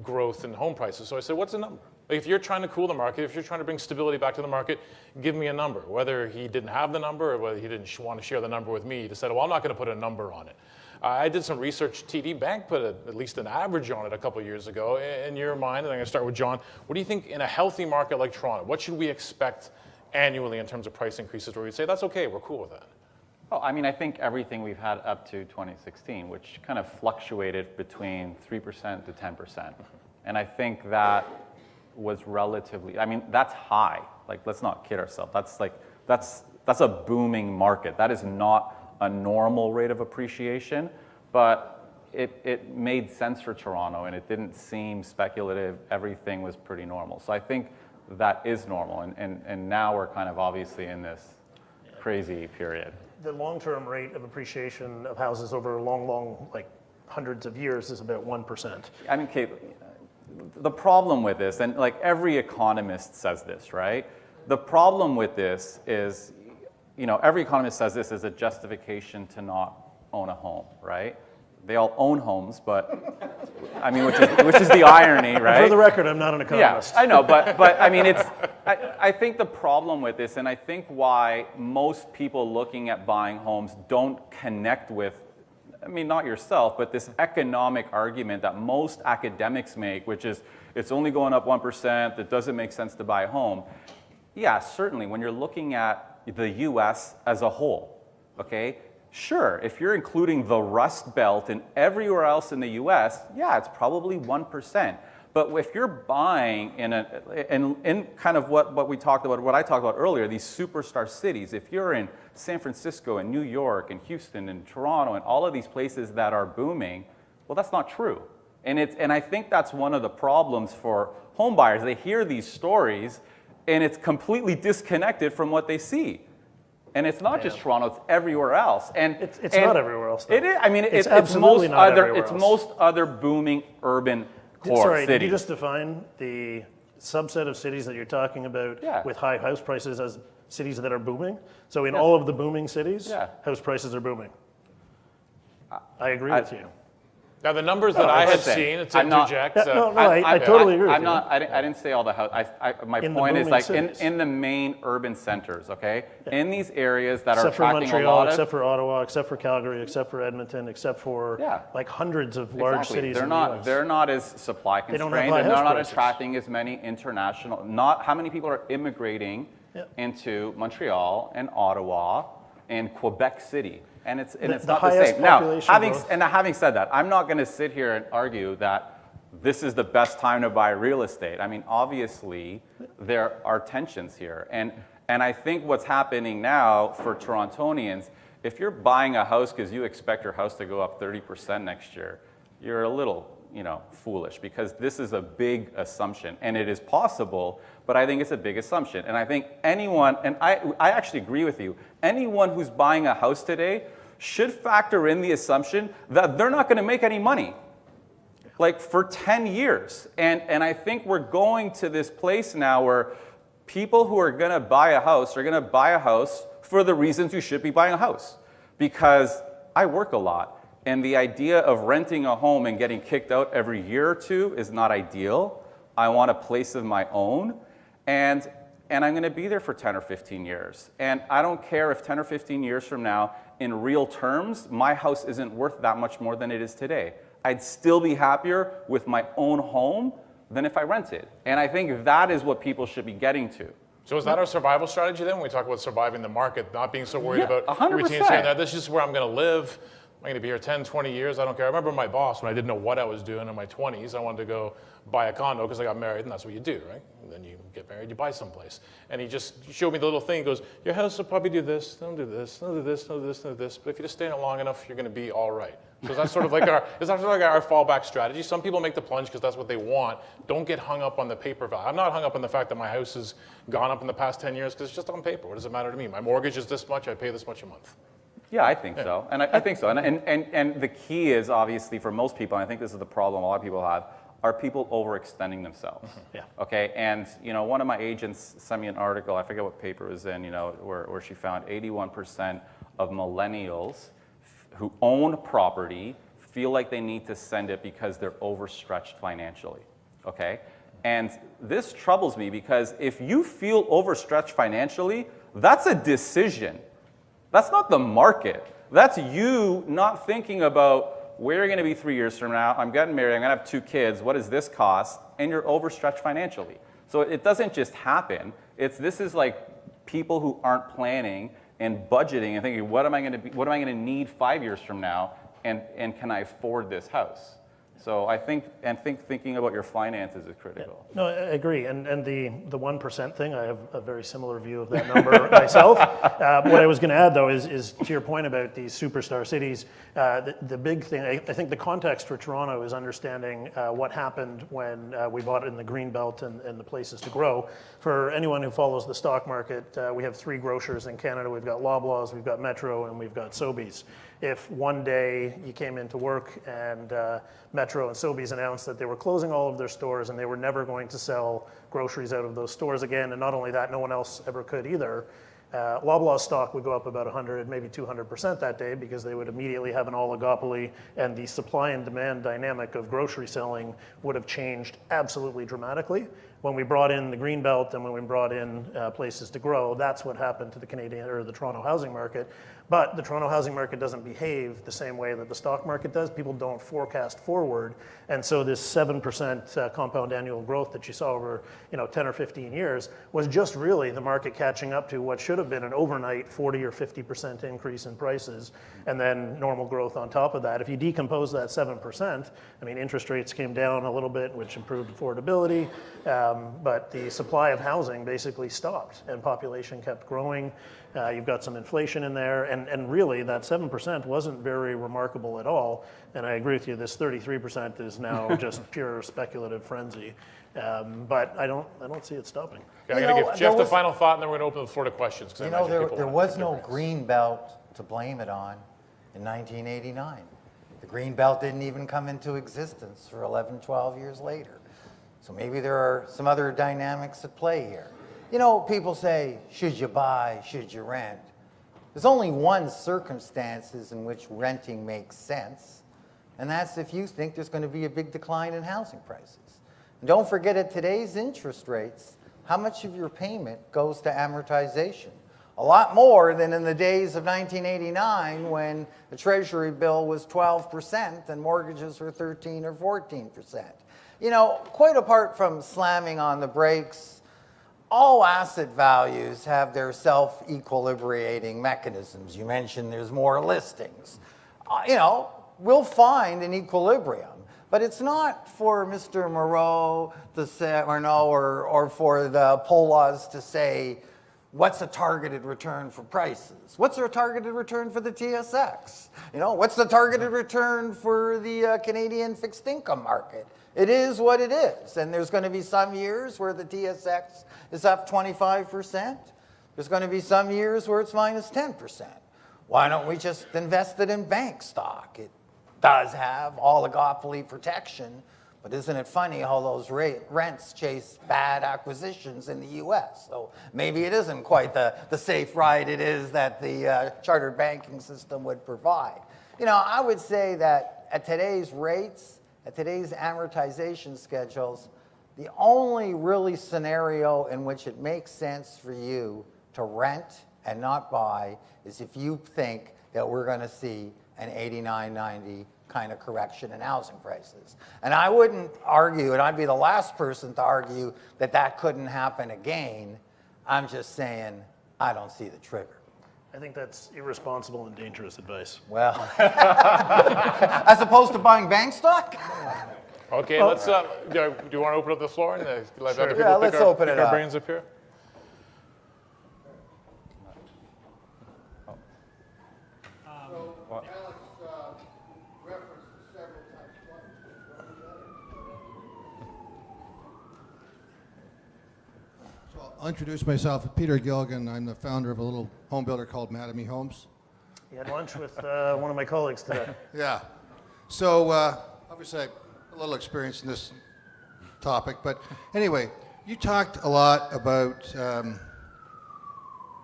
growth in home prices. So I said, what's the number? Like, if you're trying to cool the market, if you're trying to bring stability back to the market, give me a number. Whether he didn't have the number or whether he didn't want to share the number with me, he just said, well, I'm not going to put a number on it. I did some research. TD Bank put at least an average on it a couple of years ago. In your mind, and I'm going to start with John, what do you think in a healthy market like Toronto, what should we expect annually in terms of price increases where we'd say, that's okay, we're cool with that? Oh, I think everything we've had up to 2016, which kind of fluctuated between 3% to 10%. And I think that was relatively, that's high. Like, let's not kid ourselves. That's a booming market. That is not a normal rate of appreciation, but it made sense for Toronto, and it didn't seem speculative. Everything was pretty normal. So I think that is normal, and now we're kind of obviously in this crazy period. The long-term rate of appreciation of houses over long, like hundreds of years, is about 1%. Kate, the problem with this, and like every economist says this, right? The problem with this is, every economist says this is a justification to not own a home, right? They all own homes, but which is the irony, right? For the record, I'm not an economist. Yeah, I know, but it's. I think the problem with this, and I think why most people looking at buying homes don't connect with, not yourself, but this economic argument that most academics make, which is it's only going up 1%. It doesn't make sense to buy a home. Yeah, certainly when you're looking at the U.S. as a whole, okay? Sure, if you're including the Rust Belt and everywhere else in the U.S., yeah, it's probably 1%. But if you're buying in kind of what we talked about, what I talked about earlier, these superstar cities, if you're in San Francisco and New York and Houston and Toronto and all of these places that are booming, well, that's not true. And I think that's one of the problems for home buyers. They hear these stories, and it's completely disconnected from what they see. And it's not just Toronto; it's everywhere else. And it's not everywhere else, though. It is. It's absolutely not everywhere else. It's most other booming urban core Sorry, cities. did you just define the subset of cities that you're talking about with high house prices as cities that are booming? So in all of the booming cities, house prices are booming. I agree with you. Now, the numbers that I had seen, to interject. I totally agree with you. I didn't say all the house. My point is, like, in the main urban centers, okay? Yeah. In these areas that except are attracting for Montreal, a lot of... except for Ottawa, except for Calgary, except for Edmonton, except for like hundreds of large cities in the US. They're not as supply constrained, and they're not attracting as many international... How many people are immigrating into Montreal and Ottawa and Quebec City? And it's not the same. Now, having said that, I'm not going to sit here and argue that this is the best time to buy real estate. Obviously, there are tensions here. And I think what's happening now for Torontonians, if you're buying a house because you expect your house to go up 30% next year, you're a little foolish, because this is a big assumption, and it is possible, but I think it's a big assumption. And I think anyone, and I actually agree with you, anyone who's buying a house today should factor in the assumption that they're not going to make any money, like for 10 years. And I think we're going to this place now where people who are going to buy a house are going to buy a house for the reasons you should be buying a house. Because I work a lot. And the idea of renting a home and getting kicked out every year or two is not ideal. I want a place of my own. And I'm going to be there for 10 or 15 years. And I don't care if 10 or 15 years from now, in real terms, my house isn't worth that much more than it is today. I'd still be happier with my own home than if I rented. And I think that is what people should be getting to. So is that our survival strategy then? When we talk about surviving the market, not being so worried Yeah, about 100%. routines here and there. This is where I'm going to live. I'm going to be here 10, 20 years. I don't care. I remember my boss, when I didn't know what I was doing in my 20s, I wanted to go buy a condo because I got married, and that's what you do, right? And then you get married, you buy someplace. And he just showed me the little thing. He goes, your house will probably do this, don't do this, don't do this, don't do this, don't do this. But if you just stay in it long enough, you're going to be all right. So that's sort of like our fallback strategy. Some people make the plunge because that's what they want. Don't get hung up on the paper value. I'm not hung up on the fact that my house has gone up in the past 10 years because it's just on paper. What does it matter to me? My mortgage is this much, I pay this much a month. Yeah, I think so. And I think so. And the key is obviously for most people, and I think this is the problem a lot of people have, are people overextending themselves. Yeah. Okay. And one of my agents sent me an article, I forget what paper it was in, where she found 81% of millennials who own property feel like they need to send it because they're overstretched financially. Okay. And this troubles me because if you feel overstretched financially, that's a decision. That's not the market. That's you not thinking about where you're going to be 3 years from now. I'm getting married. I'm going to have 2 kids. What does this cost? And you're overstretched financially. So it doesn't just happen. This is like people who aren't planning and budgeting and thinking, what am I going to need 5 years from now? And can I afford this house? So I think thinking about your finances is critical. No, I agree. And the 1% thing, I have a very similar view of that number myself. What I was going to add, though, is to your point about these superstar cities, the big thing, I think the context for Toronto is understanding what happened when we bought in the Greenbelt and the places to grow. For anyone who follows the stock market, we have 3 grocers in Canada. We've got Loblaws, we've got Metro, and we've got Sobeys. If one day you came into work and Metro and Sobeys announced that they were closing all of their stores and they were never going to sell groceries out of those stores again, and not only that, no one else ever could either, Loblaws stock would go up about 100, maybe 200% that day because they would immediately have an oligopoly, and the supply and demand dynamic of grocery selling would have changed absolutely dramatically. When we brought in the Greenbelt and when we brought in places to grow, that's what happened to the Canadian or the Toronto housing market. But the Toronto housing market doesn't behave the same way that the stock market does. People don't forecast forward, and so this 7% compound annual growth that you saw over 10 or 15 years was just really the market catching up to what should have been an overnight 40 or 50% increase in prices, and then normal growth on top of that. If you decompose that 7%, I mean, interest rates came down a little bit, which improved affordability, but the supply of housing basically stopped, and population kept growing. You've got some inflation in there, and really that 7% wasn't very remarkable at all. And I agree with you, this 33% is now just pure speculative frenzy. But I don't see it stopping. Okay, I'm going to give Jeff the final thought, and then we're going to open the floor to questions. There was no green belt to blame it on in 1989. The green belt didn't even come into existence for 11, 12 years later. So maybe there are some other dynamics at play here. People say, should you buy, should you rent? There's only one circumstances in which renting makes sense, and that's if you think there's going to be a big decline in housing prices. And don't forget, at today's interest rates, how much of your payment goes to amortization? A lot more than in the days of 1989 when the Treasury bill was 12% and mortgages were 13 or 14%. Quite apart from slamming on the brakes, all asset values have their self-equilibrating mechanisms. You mentioned there's more listings. We'll find an equilibrium, but it's not for Mr. Moreau to say, or for the Polas to say, what's a targeted return for prices? What's a targeted return for the TSX? What's the targeted return for the Canadian fixed income market? It is what it is, and there's going to be some years where the TSX is up 25%. There's going to be some years where it's minus 10%. Why don't we just invest it in bank stock? It does have oligopoly protection, but isn't it funny how those rents chase bad acquisitions in the U.S.? So maybe it isn't quite the safe ride it is that the chartered banking system would provide. I would say that at today's rates, at today's amortization schedules, the only really scenario in which it makes sense for you to rent and not buy is if you think that we're going to see an 89, 90 kind of correction in housing prices. And I wouldn't argue, and I'd be the last person to argue that that couldn't happen again, I'm just saying, I don't see the trigger. I think that's irresponsible and dangerous advice. Well, as opposed to buying bank stock? Okay, let's. Do you want to open up the floor and let other people Yeah, pick let's our, open pick it our up. brains up here? I'll introduce myself. Peter Gilligan. I'm the founder of a little home builder called Mattamy Homes. You had lunch with one of my colleagues today. Yeah. So obviously I have a little experience in this topic, but anyway, you talked a lot about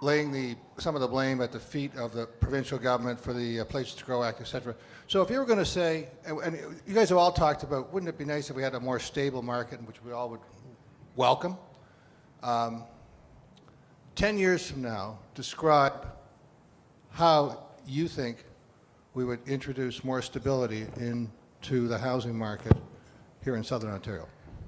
laying some of the blame at the feet of the provincial government for the Places to Grow Act, etc. So if you were going to say, and you guys have all talked about, wouldn't it be nice if we had a more stable market, which we all would welcome? 10 years from now, describe how you think we would introduce more stability into the housing market here in Southern Ontario.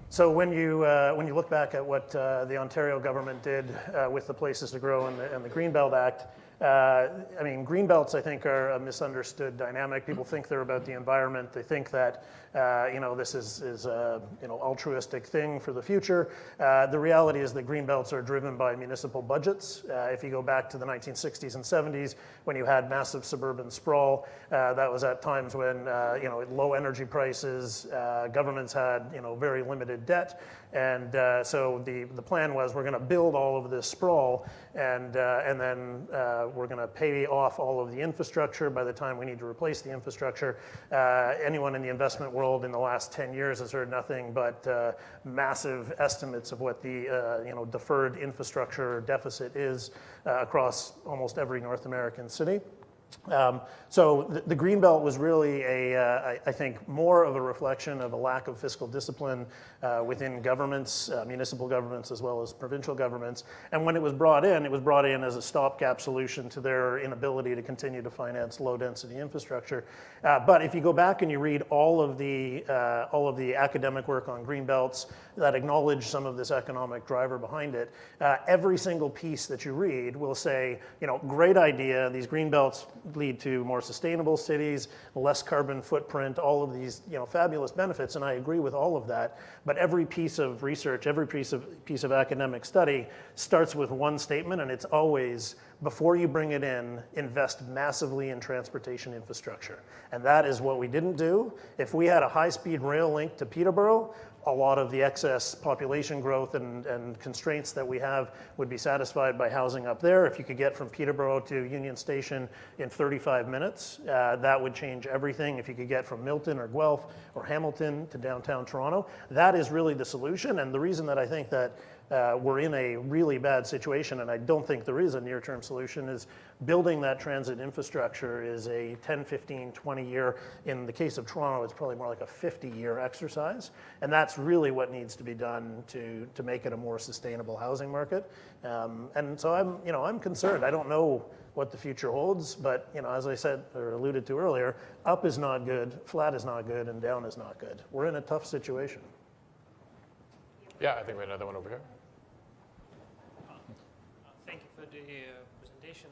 So when you look back at what the Ontario government did with the Places to Grow and the Greenbelt Act, I mean, greenbelts, I think, are a misunderstood dynamic. People think they're about the environment. They think that, this is a, altruistic thing for the future. The reality is that greenbelts are driven by municipal budgets. If you go back to the 1960s and 70s, when you had massive suburban sprawl, that was at times when, low energy prices, governments had, very limited debt. And so the plan was we're going to build all of this sprawl, and then we're going to pay off all of the infrastructure by the time we need to replace the infrastructure. Anyone in the investment world in the last 10 years has heard nothing but massive estimates of what the deferred infrastructure deficit is across almost every North American city. So the Greenbelt was really I think, more of a reflection of a lack of fiscal discipline within governments, municipal governments as well as provincial governments. And when it was brought in as a stopgap solution to their inability to continue to finance low-density infrastructure. But if you go back and you read all of the academic work on Greenbelts that acknowledge some of this economic driver behind it, every single piece that you read will say, great idea, these Greenbelts lead to more sustainable cities, less carbon footprint, all of these fabulous benefits, and I agree with all of that. But every piece of research, every piece of academic study starts with one statement, and it's always, before you bring it in, invest massively in transportation infrastructure. And that is what we didn't do. If we had a high-speed rail link to Peterborough, a lot of the excess population growth and constraints that we have would be satisfied by housing up there. If you could get from Peterborough to Union Station in 35 minutes, that would change everything. If you could get from Milton or Guelph or Hamilton to downtown Toronto, that is really the solution. And the reason that I think that we're in a really bad situation, and I don't think there is a near-term solution, is building that transit infrastructure is a 10, 15, 20 year, in the case of Toronto, it's probably more like a 50-year exercise. And that's really what needs to be done to make it a more sustainable housing market. And so I'm concerned. I don't know what the future holds, but as I said or alluded to earlier, up is not good, flat is not good, and down is not good. We're in a tough situation. Yeah, I think we have another one over here. Thank you for the presentation.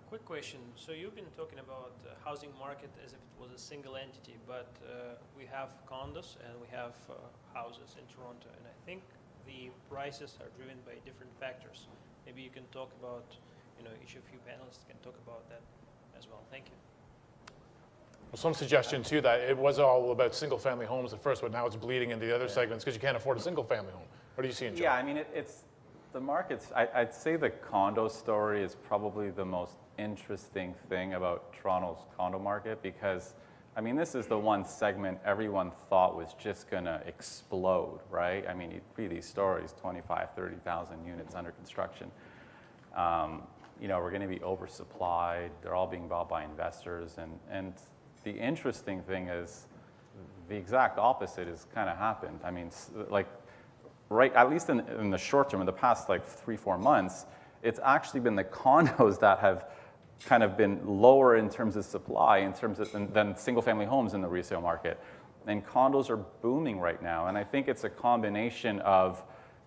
Quick question. So you've been talking about the housing market as if it was a single entity, but we have condos and we have houses in Toronto, and I think the prices are driven by different factors. Maybe you can talk about, each of you panelists can talk about that as well. Thank you. Well, some suggestion too that it was all about single-family homes at first, but now it's bleeding into the other segments because you can't afford a single-family home. What do you see in John? Yeah, I mean, it's the markets. I'd say the condo story is probably the most interesting thing about Toronto's condo market because, I mean, this is the one segment everyone thought was just going to explode, right? I mean, you read these stories, 25, 30,000 units under construction. We're going to be oversupplied. They're all being bought by investors. And the interesting thing is the exact opposite has kind of happened. I mean, right, at least in the short term, in the past 3-4 months, it's actually been the condos that have kind of been lower in terms of supply, than single-family homes in the resale market. And condos are booming right now. And I think it's a combination of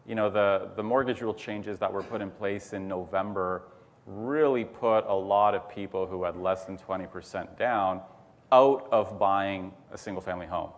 the mortgage rule changes that were put in place in November really put a lot of people who had less than 20% down out of buying a single family home.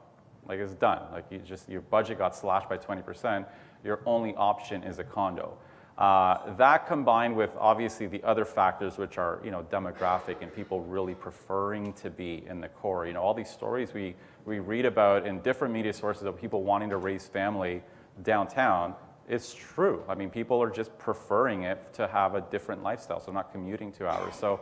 Like, it's done. Like, your budget got slashed by 20%. Your only option is a condo. That combined with obviously the other factors, which are demographic and people really preferring to be in the core. All these stories we read about in different media sources of people wanting to raise family downtown. It's true. I mean, people are just preferring it to have a different lifestyle, so not commuting 2 hours. So,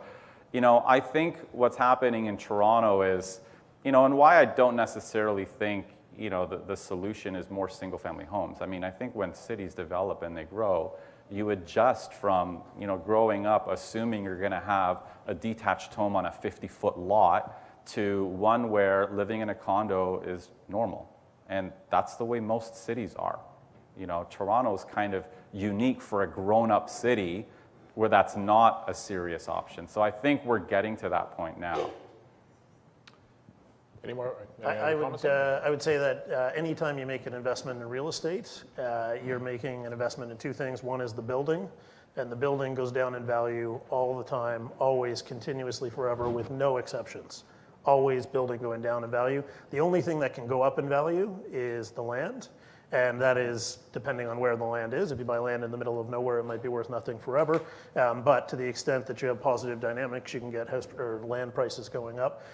I think what's happening in Toronto is, and why I don't necessarily think, the solution is more single-family homes. I mean, I think when cities develop and they grow, you adjust from, growing up assuming you're going to have a detached home on a 50-foot lot to one where living in a condo is normal. And that's the way most cities are. Toronto's kind of unique for a grown-up city where that's not a serious option. So I think we're getting to that point now. Any more? I would say that anytime you make an investment in real estate, you're making an investment in two things. One is the building, and the building goes down in value all the time, always, continuously, forever, with no exceptions. Always building going down in value. The only thing that can go up in value is the land. And that is depending on where the land is. If you buy land in the middle of nowhere, it might be worth nothing forever. But to the extent that you have positive dynamics, you can get house or land prices going up.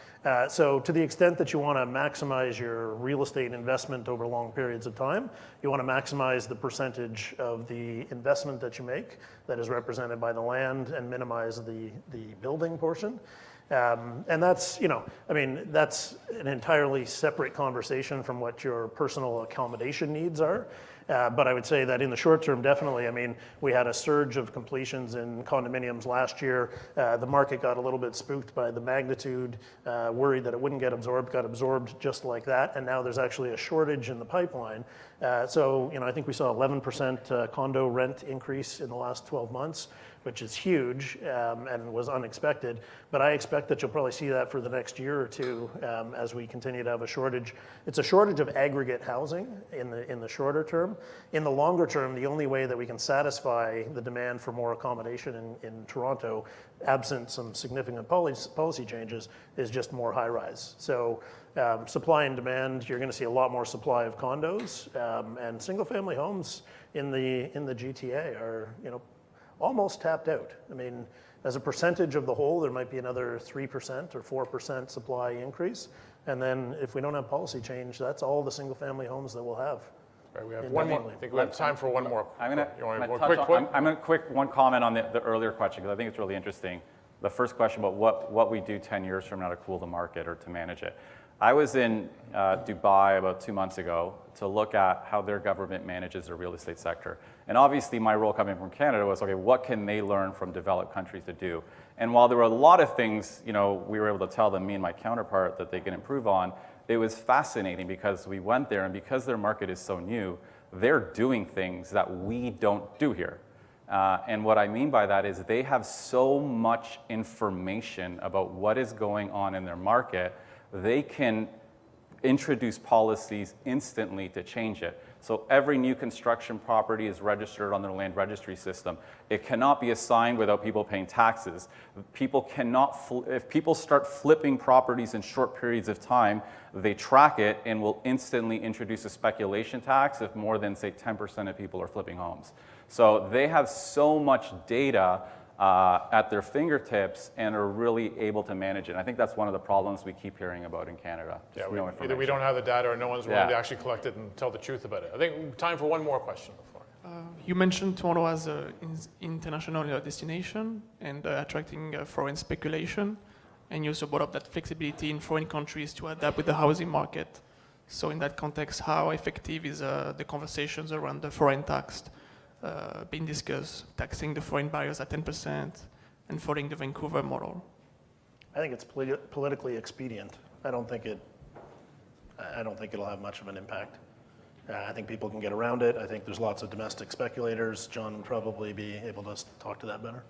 So to the extent that you want to maximize your real estate investment over long periods of time, you want to maximize the percentage of the investment that you make that is represented by the land and minimize the building portion. And that's, that's an entirely separate conversation from what your personal accommodation needs are. But I would say that in the short term, definitely, we had a surge of completions in condominiums last year. The market got a little bit spooked by the magnitude, worried that it wouldn't get absorbed, got absorbed just like that. And now there's actually a shortage in the pipeline. So, I think we saw 11% condo rent increase in the last 12 months. Which is huge and was unexpected. But I expect that you'll probably see that for the next year or two as we continue to have a shortage. It's a shortage of aggregate housing in the shorter term. In the longer term, the only way that we can satisfy the demand for more accommodation in Toronto, absent some significant policy changes, is just more high-rise. So supply and demand, you're going to see a lot more supply of condos, and single-family homes in the GTA are, almost tapped out. As a percentage of the whole, there might be another 3% or 4% supply increase. And then if we don't have policy change, that's all the single family homes that we'll have. Right, we have one more. I think we have time for one more. I'm going to one comment on the earlier question, because I think it's really interesting. The first question about what we do 10 years from now to cool the market or to manage it. I was in Dubai about 2 months ago to look at how their government manages the real estate sector. And obviously my role coming from Canada was, okay, what can they learn from developed countries to do? And while there were a lot of things, we were able to tell them, me and my counterpart, that they can improve on, it was fascinating because we went there, and because their market is so new, they're doing things that we don't do here. And what I mean by that is they have so much information about what is going on in their market, they can introduce policies instantly to change it. So every new construction property is registered on their land registry system. It cannot be assigned without people paying taxes. People cannot, if people start flipping properties in short periods of time, they track it and will instantly introduce a speculation tax if more than, say, 10% of people are flipping homes. So they have so much data at their fingertips and are really able to manage it. And I think that's one of the problems we keep hearing about in Canada. Yeah, either we don't have the data or no one's willing to actually collect it and tell the truth about it. I think time for one more question before. You mentioned Toronto as an international destination and attracting foreign speculation. And you also brought up that flexibility in foreign countries to adapt with the housing market. So in that context, how effective is the conversations around the foreign tax being discussed, taxing the foreign buyers at 10% and following the Vancouver model? I think it's politically expedient. I don't think it'll have much of an impact. I think people can get around it. I think there's lots of domestic speculators. John would probably be able to talk to that better.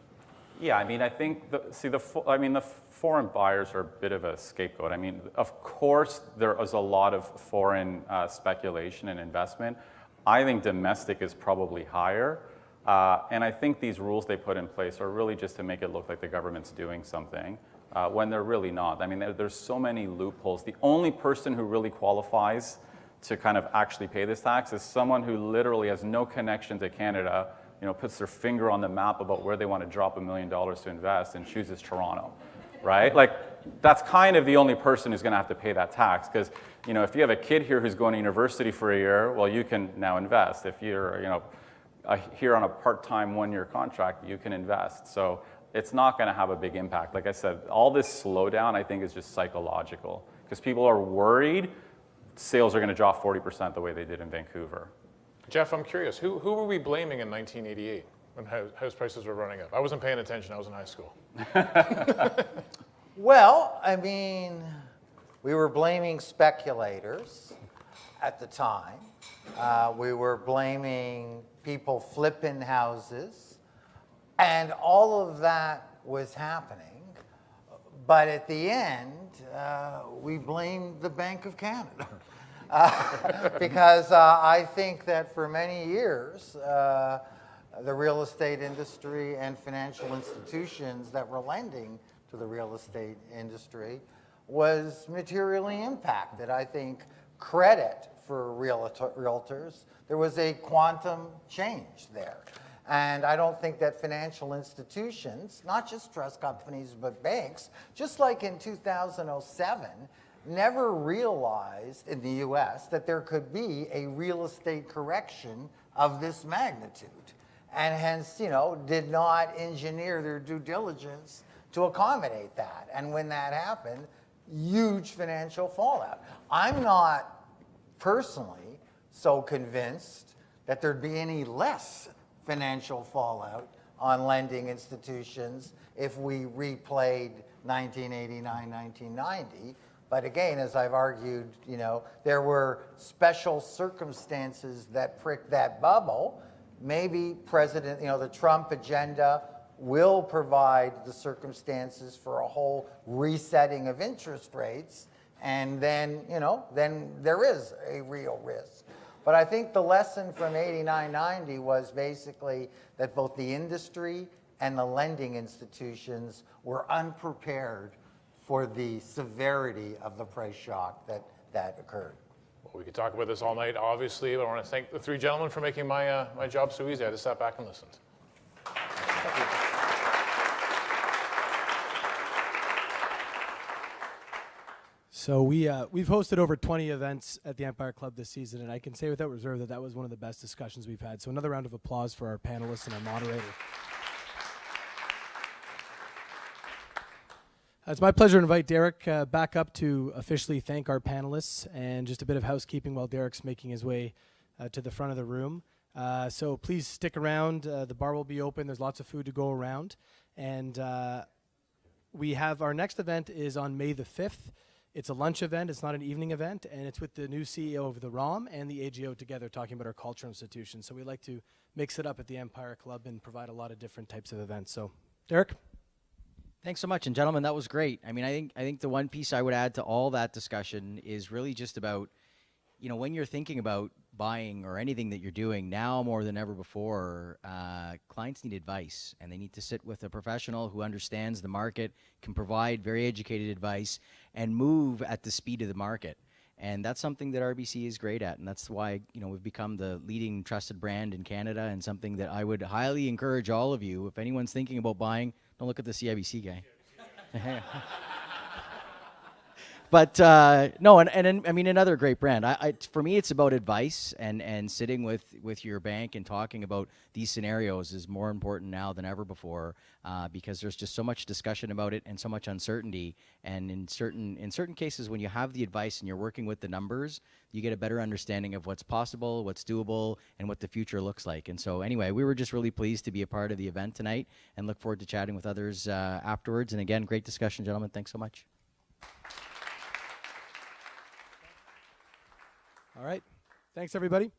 Yeah, I think the foreign buyers are a bit of a scapegoat. Of course, there is a lot of foreign speculation and investment. I think domestic is probably higher. And I think these rules they put in place are really just to make it look like the government's doing something when they're really not. I mean, there's so many loopholes. The only person who really qualifies to kind of actually pay this tax is someone who literally has no connection to Canada, puts their finger on the map about where they want to drop $1 million to invest and chooses Toronto, right? Like, that's kind of the only person who's going to have to pay that tax because, if you have a kid here who's going to university for a year, well, you can now invest. If you're, here on a part-time one-year contract, you can invest. So it's not going to have a big impact. Like I said, all this slowdown, I think, is just psychological because people are worried sales are going to drop 40% the way they did in Vancouver. Jeff, I'm curious, who were we blaming in 1988 when house prices were running up? I wasn't paying attention. I was in high school. Well, I mean, we were blaming speculators at the time. We were blaming people flipping houses, and all of that was happening. But at the end, we blamed the Bank of Canada. Because I think that for many years, the real estate industry and financial institutions that were lending to the real estate industry was materially impacted. I think credit for realtors, there was a quantum change there. And I don't think that financial institutions, not just trust companies, but banks, just like in 2007, never realized in the US that there could be a real estate correction of this magnitude. And hence, did not engineer their due diligence to accommodate that. And when that happened, huge financial fallout. I'm not personally so convinced that there'd be any less financial fallout on lending institutions if we replayed 1989, 1990. But again, as I've argued, there were special circumstances that pricked that bubble. Maybe the Trump agenda will provide the circumstances for a whole resetting of interest rates, and then, then there is a real risk. But I think the lesson from 89, 90 was basically that both the industry and the lending institutions were unprepared for the severity of the price shock that occurred. Well, we could talk about this all night, obviously, but I want to thank the three gentlemen for making my job so easy. I just sat back and listened. Thank you. So we've hosted over 20 events at the Empire Club this season, and I can say without reserve that was one of the best discussions we've had. So another round of applause for our panelists and our moderator. It's my pleasure to invite Derek back up to officially thank our panelists, and just a bit of housekeeping while Derek's making his way to the front of the room. So please stick around. The bar will be open. There's lots of food to go around. And we have our next event is on May the 5th. It's a lunch event. It's not an evening event. And it's with the new CEO of the ROM and the AGO together talking about our cultural institutions. So we like to mix it up at the Empire Club and provide a lot of different types of events. So, Derek? Thanks so much, and gentlemen, that was great. I mean, I think the one piece I would add to all that discussion is really just about, when you're thinking about buying or anything that you're doing now more than ever before, clients need advice, and they need to sit with a professional who understands the market, can provide very educated advice, and move at the speed of the market. And that's something that RBC is great at, and that's why we've become the leading trusted brand in Canada, and something that I would highly encourage all of you, if anyone's thinking about buying, don't look at the CIBC guy. But no, and I mean, another great brand. For me, it's about advice, and sitting with your bank and talking about these scenarios is more important now than ever before, because there's just so much discussion about it and so much uncertainty. And in certain cases, when you have the advice and you're working with the numbers, you get a better understanding of what's possible, what's doable, and what the future looks like. And so anyway, we were just really pleased to be a part of the event tonight, and look forward to chatting with others afterwards. And again, great discussion, gentlemen. Thanks so much. All right. Thanks, everybody.